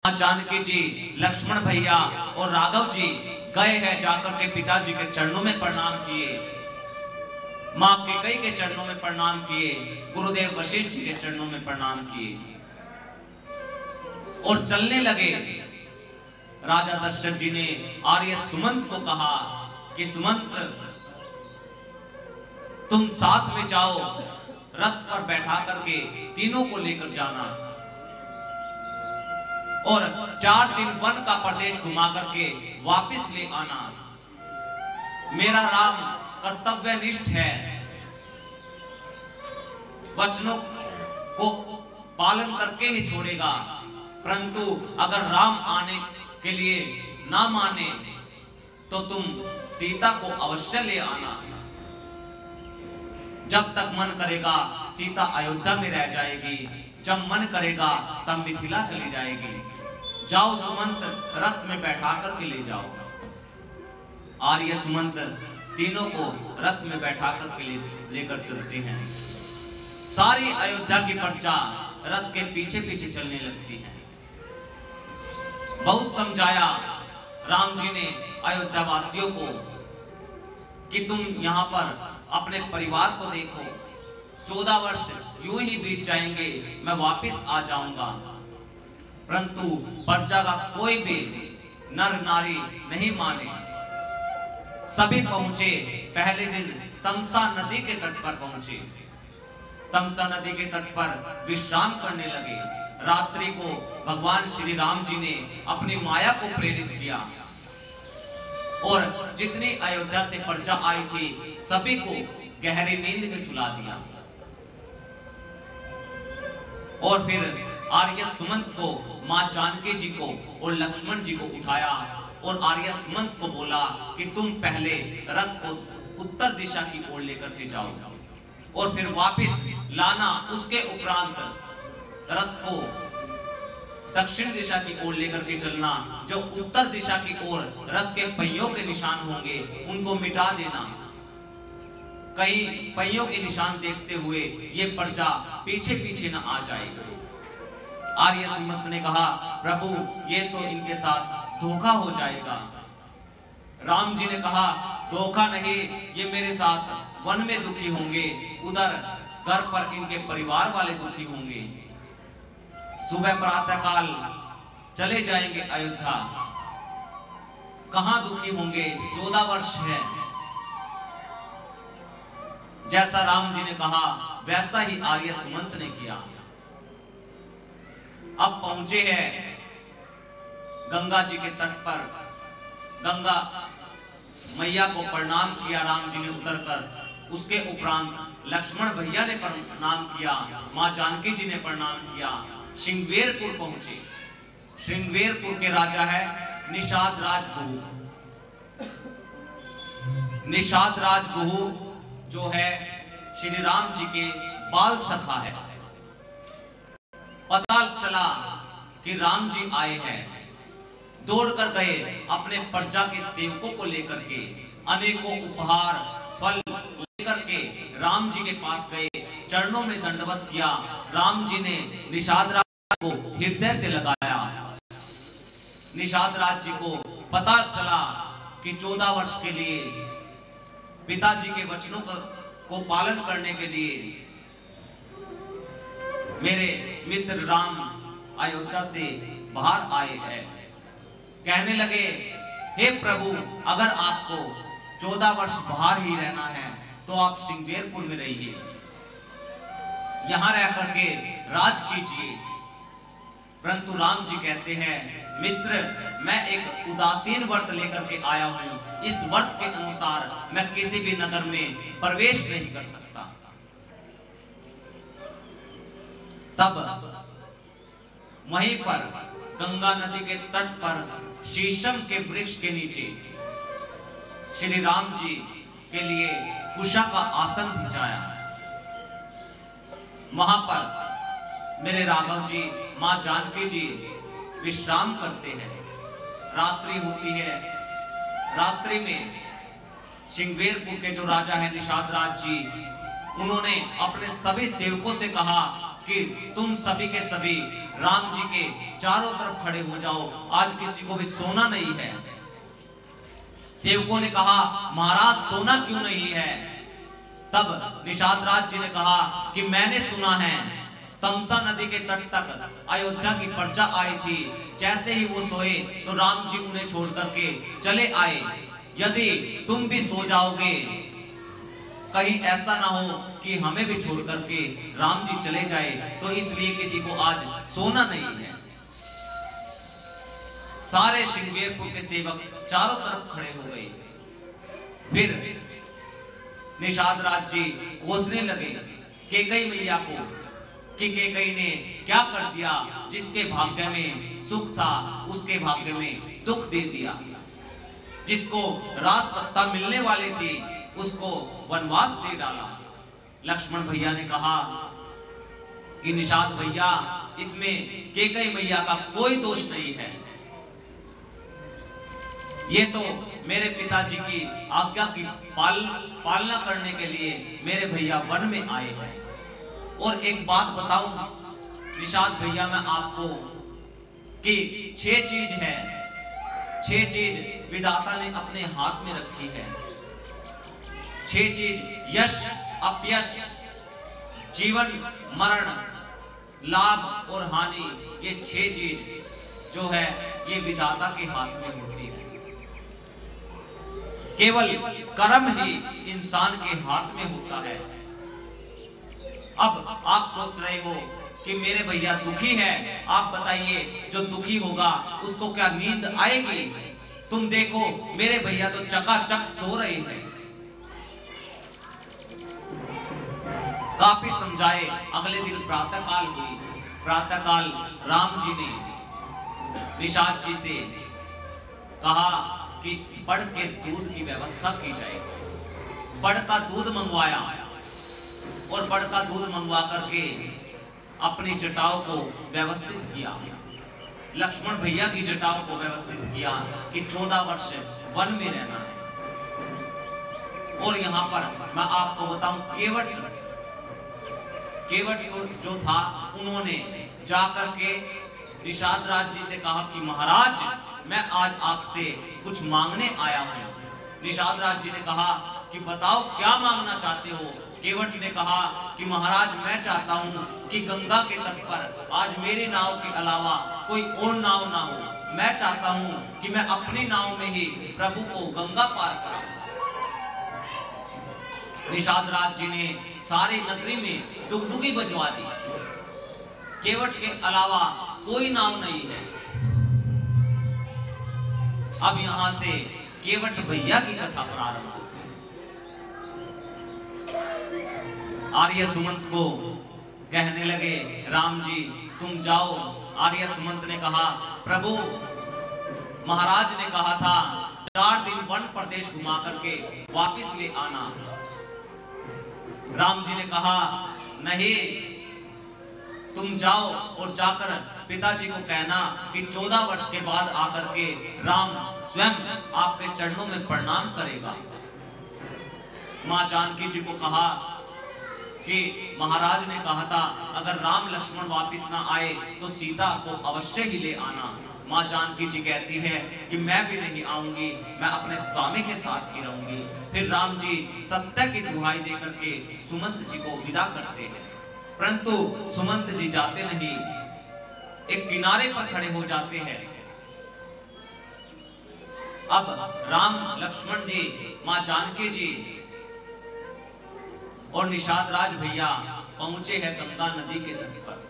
जानकी जी, लक्ष्मण भैया और राघव जी गए हैं, जाकर के पिताजी के चरणों में प्रणाम किए, माँ कैकेयी के चरणों में प्रणाम किए, गुरुदेव वशिष्ठ जी के चरणों में प्रणाम किए और चलने लगे। राजा दशरथ जी ने आर्य सुमंत को कहा कि सुमंत, तुम साथ में जाओ, रथ पर बैठा करके तीनों को लेकर जाना और 4 दिन वन का प्रदेश घुमा करके वापस ले आना। मेरा राम कर्तव्यनिष्ठ है, वचनों को पालन करके ही छोड़ेगा, परंतु अगर राम आने के लिए ना माने तो तुम सीता को अवश्य ले आना। जब तक मन करेगा सीता अयोध्या में रह जाएगी, जब मन करेगा तब मिथिला चली जाएगी। जाओ सुमंत, रथ में बैठा करके ले जाओ। आर्य सुमंत तीनों को रथ में बैठा करके लेकर चलते हैं। सारी अयोध्या की प्रजा रथ के पीछे पीछे चलने लगती है। बहुत समझाया राम जी ने अयोध्या वासियों को कि तुम यहाँ पर अपने परिवार को देखो, 14 वर्ष यूं ही बीत जाएंगे, मैं वापस आ जाऊंगा, परंतु प्रजा का कोई भी नर नारी नहीं माने। सभी पहुंचे। पहले दिन तमसा नदी के तट पर पहुंचे। तमसा नदी के तट पर विश्राम करने लगे। रात्रि को भगवान श्री राम जी ने अपनी माया को प्रेरित किया और जितनी अयोध्या से प्रजा आई थी सभी को गहरी नींद में सुला दिया और फिर आर्य सुमंत को, मां जानकी जी को और लक्ष्मण जी को उठाया और आर्य सुमंत को बोला कि तुम पहले रथ को उत्तर दिशा की ओर लेकर के जाओ और फिर वापस लाना। उसके उपरांत रथ को दक्षिण दिशा की ओर लेकर के चलना। जो उत्तर दिशा की ओर रथ के पहियों के निशान होंगे उनको मिटा देना। कई पहियों के निशान देखते हुए ये प्रजा पीछे पीछे न आ जाएगी। आर्य सुमंत ने कहा, प्रभु ये तो इनके साथ धोखा हो जाएगा। राम जी ने कहा, धोखा नहीं, ये मेरे साथ वन में दुखी होंगे, उधर घर पर इनके परिवार वाले दुखी होंगे। सुबह प्रातः काल चले जाएंगे अयोध्या, कहां दुखी होंगे, 14 वर्ष है। जैसा राम जी ने कहा वैसा ही आर्य सुमंत ने किया। अब पहुंचे हैं गंगा जी के तट पर। गंगा मैया को प्रणाम किया राम जी ने उतरकर। उसके उपरांत लक्ष्मण भैया ने प्रणाम किया, मां जानकी जी ने प्रणाम किया। श्रृंगवेरपुर पहुंचे। श्रृंगवेरपुर के राजा है निषाद राज गुहू। निषाद राज गुहू जो है श्री राम जी के बाल सखा है। पता चला कि राम जी आए हैं, दौड़कर गए, अपने प्रजा के सेवकों को लेकर के अनेकों उपहार फल लेकर के राम जी के पास गए, चरणों में दंडवत किया। राम जी ने निषाद राज को हृदय से लगाया। निषाद राज जी को पता चला कि 14 वर्ष के लिए पिताजी के वचनों को पालन करने के लिए मेरे मित्र राम अयोध्या से बाहर आए हैं। कहने लगे, हे प्रभु, अगर आपको 14 वर्ष बाहर ही रहना है तो आप श्रृंगवेरपुर में रहिए, यहां रह करके राज कीजिए। परंतु राम जी कहते हैं, मित्र, मैं एक उदासीन व्रत लेकर के आया हूं, इस व्रत के अनुसार मैं किसी भी नगर में प्रवेश नहीं कर सकता। तब वहीं पर गंगा नदी के तट पर शीशम के वृक्ष के नीचे श्री राम जी के लिए कुशा का आसन बिछाया। वहां पर मेरे राघव जी, मां जानकी जी विश्राम करते हैं। रात्रि होती है। रात्रि में श्रृंगवेरपुर के जो राजा है निषाद राज जी, उन्होंने अपने सभी सेवकों से कहा कि तुम सभी के सभी राम जी के चारों तरफ खड़े हो जाओ, आज किसी को भी सोना नहीं है। सेवकों ने कहा महाराज सोना क्यों नहीं है? तब निषाद राज जी ने कहा कि मैंने सुना है तमसा नदी के तट तक अयोध्या की प्रजा आई थी, जैसे ही वो सोए तो राम जी उन्हें छोड़ करके चले आए। यदि तुम भी सो जाओगे, कहीं ऐसा ना हो कि हमें भी छोड़ करके राम जी चले जाए, तो इसलिए किसी को आज सोना नहीं है। सारे श्रृंगेरपुर के सेवक चारों तरफ खड़े हो गए। फिर निषाद राज जी कोसने लगे कैकेयी मैया को कि कैकेयी ने क्या कर दिया, जिसके भाग्य में सुख था उसके भाग्य में दुख दे दिया, जिसको राज सत्ता मिलने वाली थी उसको वनवास दे डाला। लक्ष्मण भैया ने कहा कि निषाद भैया, इसमें कैकेयी मैया का कोई दोष नहीं है, ये तो मेरे पिताजी की आज्ञा की पालना करने के लिए मेरे भैया वन में आए हैं। और एक बात बताऊं निषाद भैया मैं आपको कि 6 चीज है, 6 चीज विधाता ने अपने हाथ में रखी है। 6 चीज, यश अपयश, जीवन मरण, लाभ और हानि, ये 6 चीज जो है ये विधाता के हाथ में होती है। केवल कर्म ही इंसान के हाथ में होता है। अब आप सोच रहे हो कि मेरे भैया दुखी है, आप बताइए जो दुखी होगा उसको क्या नींद आएगी? तुम देखो मेरे भैया तो चकाचक सो रहे हैं। काफी समझाए। अगले दिन प्रातः काल हुई। प्रातः काल राम जी ने निषाद जी से कहा कि बड़ के दूध की व्यवस्था की जाए। बड़ का दूध मंगवाया और बड़ का दूध मंगवा करके अपनी जटाओं को व्यवस्थित किया। लक्ष्मण भैया की जटाओं को व्यवस्थित किया कि 14 वर्ष वन में रहना है। और यहाँ पर मैं आपको बताऊं, केवट तो जो था उन्होंने जाकर के निषाद राज जी से कहा कि महाराज मैं आज आपसे कुछ मांगने आया हूं। निषाद राज जी ने कहा कि बताओ क्या मांगना चाहते हो? केवट ने कहा कि महाराज मैं चाहता हूं कि गंगा के तट पर आज मेरी नाव के अलावा कोई और नाव ना हो। मैं चाहता हूं कि मैं अपनी नाव में ही प्रभु को गंगा पार कराऊं। निषाद राज जी ने सारी नगरी में डुगडुगी बजवा दी। केवट के अलावा कोई नाव नहीं है। अब यहां से केवट भैया की कथा प्रारंभ होती है। आर्य सुमंत को कहने लगे राम जी तुम जाओ। आर्य सुमंत ने कहा प्रभु महाराज ने कहा था 4 दिन वन प्रदेश घुमा करके वापिस ले आना। राम जी ने कहा नहीं, तुम जाओ और जाकर पिताजी को कहना कि 14 वर्ष के बाद आकर के राम स्वयं आपके चरणों में प्रणाम करेगा। मां जानकी जी को कहा कि महाराज ने कहा था अगर राम लक्ष्मण वापिस ना आए तो सीता को अवश्य ही ले आना। मां जानकी जी कहती है कि मैं भी नहीं आऊंगी, मैं अपने स्वामी के साथ ही रहूंगी। फिर राम जी सत्य की दुहाई देकर के सुमंत जी को विदा करते हैं, परंतु सुमंत जी जाते नहीं, एक किनारे पर खड़े हो जाते हैं। अब राम लक्ष्मण जी, मां जानकी जी और निषाद राज भैया पहुंचे हैं गंगा नदी के तट पर।